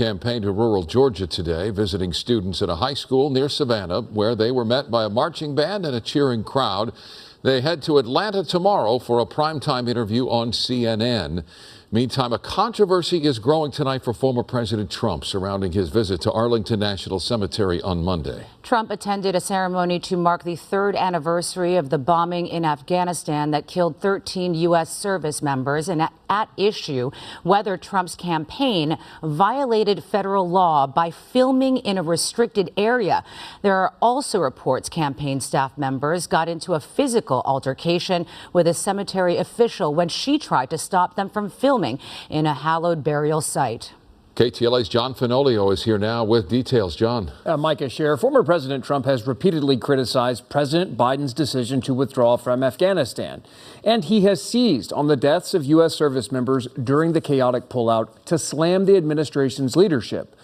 Campaign to rural Georgia today, visiting students at a high school near Savannah, where they were met by a marching band and a cheering crowd. They head to Atlanta tomorrow for a primetime interview on CNN. Meantime, a controversy is growing tonight for former President Trump surrounding his visit to Arlington National Cemetery on Monday. Trump attended a ceremony to mark the 3rd anniversary of the bombing in Afghanistan that killed 13 U.S. service members, and at issue whether Trump's campaign violated federal law by filming in a restricted area. There are also reports campaign staff members got into a physical altercation with a cemetery official when she tried to stop them from filming in a hallowed burial site. KTLA's John Finolio is here now with details. John. Micah Scher, former President Trump has repeatedly criticized President Biden's decision to withdraw from Afghanistan. And he has seized on the deaths of U.S. service members during the chaotic pullout to slam the administration's leadership.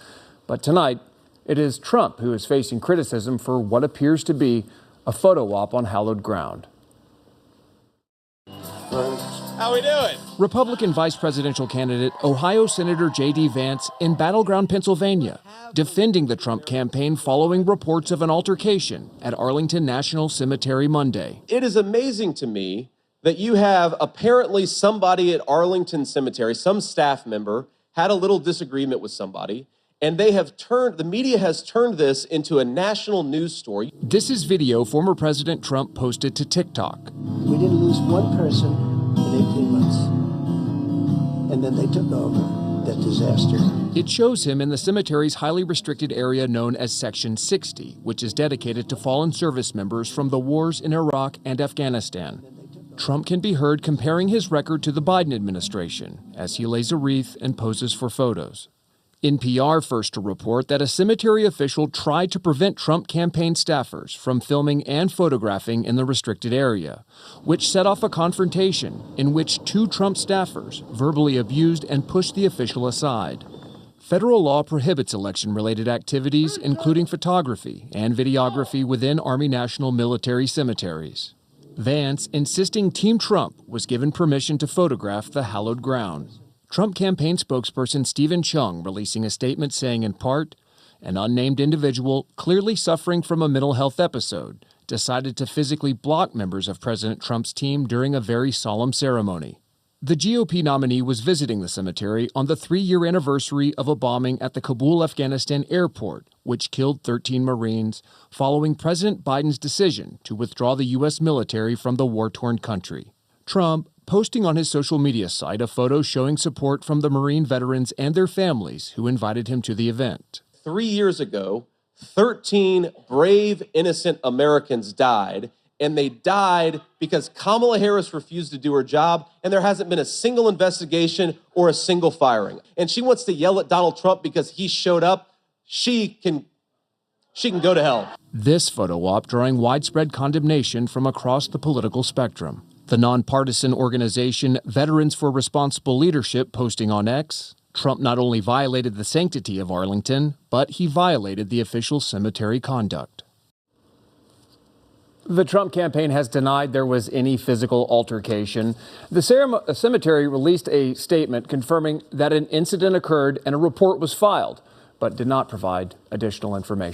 But tonight, it is Trump who is facing criticism for what appears to be a photo op on hallowed ground. How we doing? Republican vice presidential candidate Ohio Senator J.D. Vance in Battleground, Pennsylvania, defending the Trump campaign following reports of an altercation at Arlington National Cemetery Monday. It is amazing to me that you have apparently somebody at Arlington Cemetery, some staff member, had a little disagreement with somebody, and the media has turned this into a national news story. This is video former President Trump posted to TikTok. We didn't lose one person in 18 months. And then they took over that disaster. It shows him in the cemetery's highly restricted area known as Section 60, which is dedicated to fallen service members from the wars in Iraq and Afghanistan. Trump can be heard comparing his record to the Biden administration as he lays a wreath and poses for photos. NPR first to report that a cemetery official tried to prevent Trump campaign staffers from filming and photographing in the restricted area, which set off a confrontation in which 2 Trump staffers verbally abused and pushed the official aside. Federal law prohibits election-related activities, including photography and videography within Army National Military cemeteries. Vance insisting Team Trump was given permission to photograph the hallowed ground. Trump campaign spokesperson Stephen Chung releasing a statement saying, in part, an unnamed individual clearly suffering from a mental health episode decided to physically block members of President Trump's team during a very solemn ceremony. The GOP nominee was visiting the cemetery on the 3-year anniversary of a bombing at the Kabul, Afghanistan airport, which killed 13 Marines, following President Biden's decision to withdraw the U.S. military from the war-torn country. Trump posting on his social media site a photo showing support from the Marine veterans and their families who invited him to the event. 3 years ago, 13 brave, innocent Americans died, and they died because Kamala Harris refused to do her job, and there hasn't been a single investigation or a single firing. And she wants to yell at Donald Trump because he showed up. She can go to hell. This photo op drawing widespread condemnation from across the political spectrum. The nonpartisan organization Veterans for Responsible Leadership posting on X, Trump not only violated the sanctity of Arlington, but he violated the official cemetery conduct. The Trump campaign has denied there was any physical altercation. The cemetery released a statement confirming that an incident occurred and a report was filed, but did not provide additional information.